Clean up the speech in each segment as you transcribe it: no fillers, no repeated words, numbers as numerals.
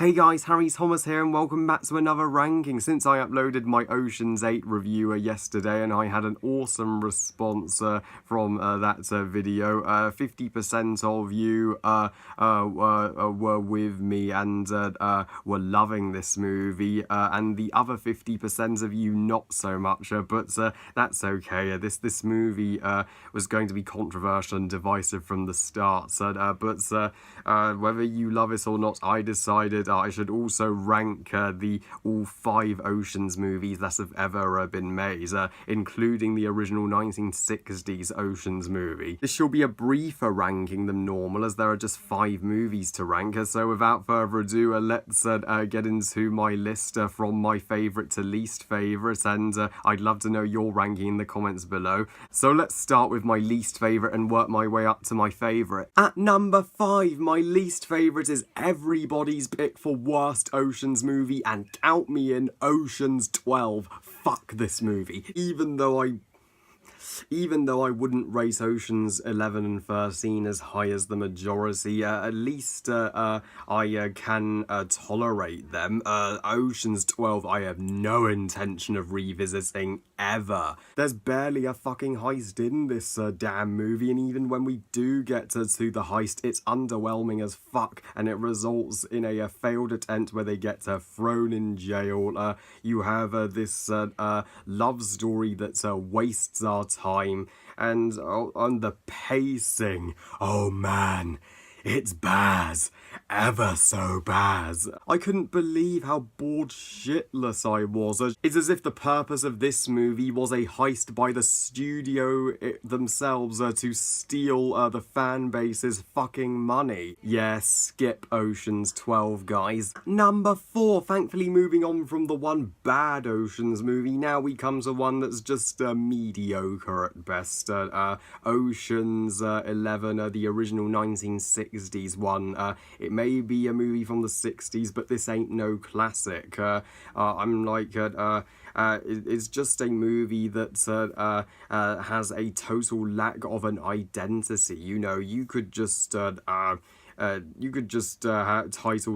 Hey guys, Harry Thomas here and welcome back to another ranking. Since I uploaded my Ocean's 8 review yesterday and I had an awesome response from that video, 50% of you were with me and were loving this movie, and the other 50% of you not so much, but that's okay. This movie was going to be controversial and divisive from the start, but whether you love it or not, I decided I should also rank all 5 Oceans movies that have ever been made, including the original 1960s Oceans movie. This shall be a briefer ranking than normal, as there are just 5 movies to rank, so without further ado, let's get into my list from my favourite to least favourite, and I'd love to know your ranking in the comments below. So let's start with my least favourite and work my way up to my favourite. At number 5, my least favourite is everybody's pick for worst Oceans movie, and count me in, Oceans 12. Fuck this movie. Even though I wouldn't rate Oceans 11 and 13 as high as the majority, at least I can tolerate them. Oceans 12 I have no intention of revisiting ever. There's barely a fucking heist in this damn movie, and even when we do get to the heist, it's underwhelming as fuck, and it results in a failed attempt where they get thrown in jail. You have this love story that wastes our time, and on the pacing, oh man, it's bad. Ever so bad. I couldn't believe how bored shitless I was. It's as if the purpose of this movie was a heist by the studio themselves to steal the fan base's fucking money. Yes, skip Oceans 12, guys. Number 4, thankfully moving on from the one bad Oceans movie, now we come to one that's just mediocre at best. Oceans 11, the original 1960s one. It may be a movie from the 60s, but this ain't no classic. I'm like, it's just a movie that has a total lack of an identity. You know, you could just title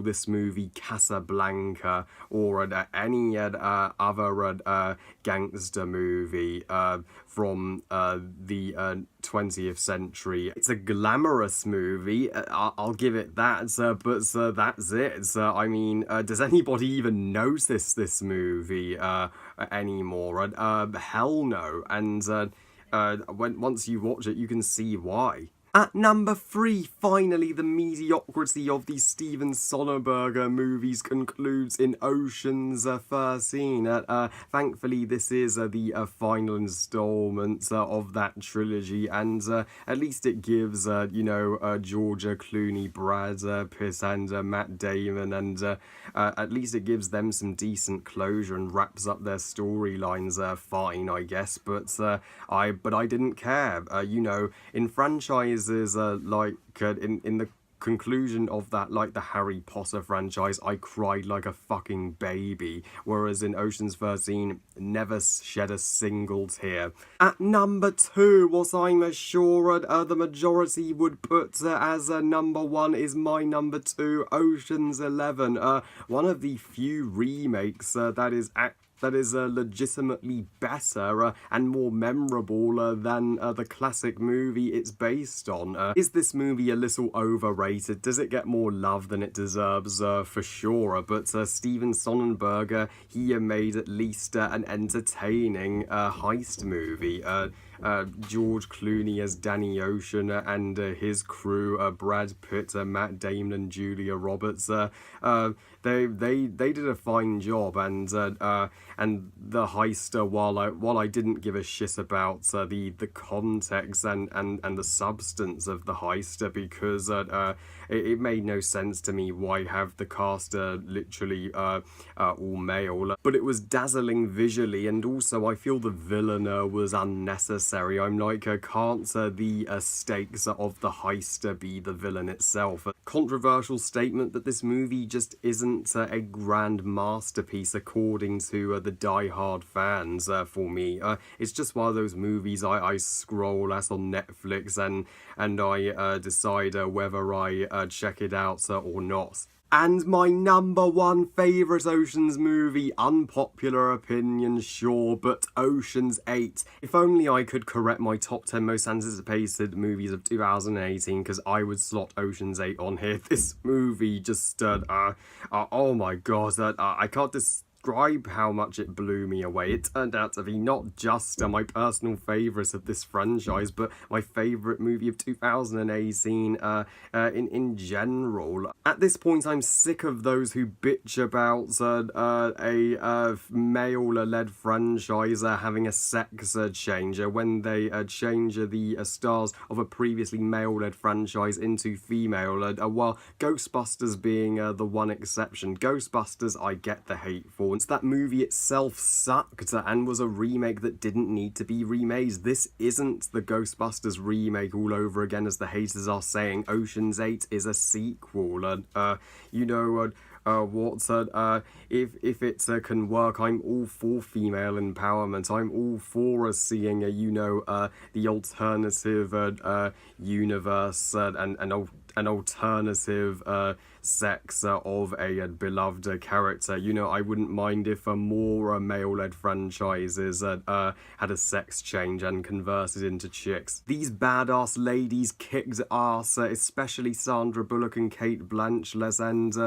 this movie Casablanca or any other gangster movie from the 20th century. It's a glamorous movie, I'll give it that, but that's it. I mean, does anybody even notice this movie anymore? Hell no. And once you watch it, you can see why. At number 3, finally, the mediocrity of the Steven Soderbergh movies concludes in Oceans 13. Thankfully, this is the final installment of that trilogy, and at least it gives, Georgia Clooney, Brad Pitt, and Matt Damon, and at least it gives them some decent closure and wraps up their storylines fine, I guess, but I didn't care. In franchises like in the conclusion of that, like the Harry Potter franchise, I cried like a fucking baby, whereas in Oceans 13, never shed a single tear. At number 2, what I'm sure the majority would put as number 1 is my number 2, Oceans 11, one of the few remakes that is legitimately better and more memorable than the classic movie it's based on. Is this movie a little overrated? Does it get more love than it deserves? For sure, but Steven Soderbergh, he made at least an entertaining heist movie. George Clooney as Danny Ocean and his crew, Brad Pitt, Matt Damon, and Julia Roberts. They did a fine job, and the heist, while I didn't give a shit about the context and the substance of the heist, because it made no sense to me why have the cast literally all male, but it was dazzling visually, and also I feel the villain was unnecessary. I'm like, can't the stakes of the heist be the villain itself? A controversial statement, but this movie just isn't a grand masterpiece according to the die-hard fans for me. It's just one of those movies I scroll at on Netflix and I decide whether I check it out or not. And my number one favourite Oceans movie, unpopular opinion, sure, but Oceans 8. If only I could correct my top 10 most anticipated movies of 2018, because I would slot Oceans 8 on here. This movie just, oh my god, I can't describe how much it blew me away. It turned out to be not just my personal favourite of this franchise, but my favourite movie of 2018 in general. At this point, I'm sick of those who bitch about a male-led franchise having a sex changer when they change the stars of a previously male-led franchise into female, while Ghostbusters being the one exception. Ghostbusters, I get the hate for. That movie itself sucked and was a remake that didn't need to be remade. This isn't the Ghostbusters remake all over again, as the haters are saying. Ocean's 8 is a sequel, and if it can work, I'm all for female empowerment. I'm all for seeing the alternative universe and an alternative sex of a beloved character. I wouldn't mind if more male-led franchises had a sex change and converted into chicks. These badass ladies kicked ass, especially Sandra Bullock and Cate Blanchett, and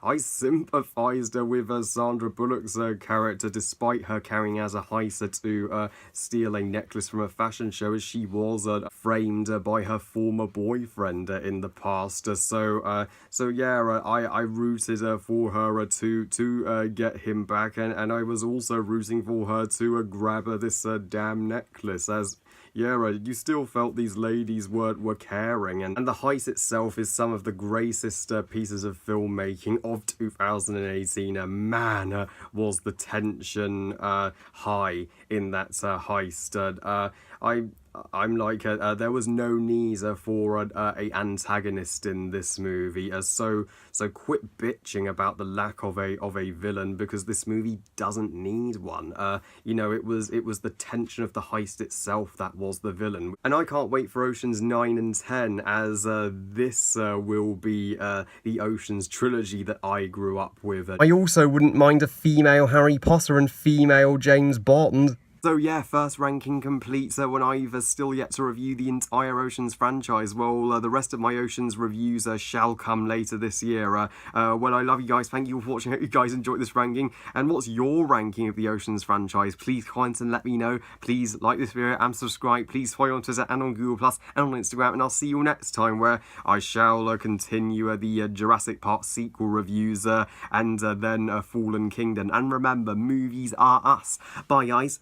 I sympathised with Sandra Bullock's character, despite her carrying as a heist to steal a necklace from a fashion show, as she was framed by her former boyfriend in the past. I rooted for her to get him back, and I was also rooting for her to grab this damn necklace, as you still felt these ladies were caring, and the heist itself is some of the greatest pieces of filmmaking of 2018. Man, was the tension high in that heist. I'm like, there was no need for a antagonist in this movie. So quit bitching about the lack of a villain, because this movie doesn't need one. It was the tension of the heist itself that was the villain. And I can't wait for Oceans 9 and 10, as this will be the Oceans trilogy that I grew up with. I also wouldn't mind a female Harry Potter and female James Bond. So yeah, first ranking complete. So when I've still yet to review the entire Oceans franchise, well, the rest of my Oceans reviews shall come later this year. Well, I love you guys. Thank you for watching. I hope you guys enjoyed this ranking. And what's your ranking of the Oceans franchise? Please comment and let me know. Please like this video and subscribe. Please follow on Twitter and on Google Plus and on Instagram. And I'll see you next time, where I shall continue the Jurassic Park sequel reviews and then Fallen Kingdom. And remember, movies are us. Bye, guys.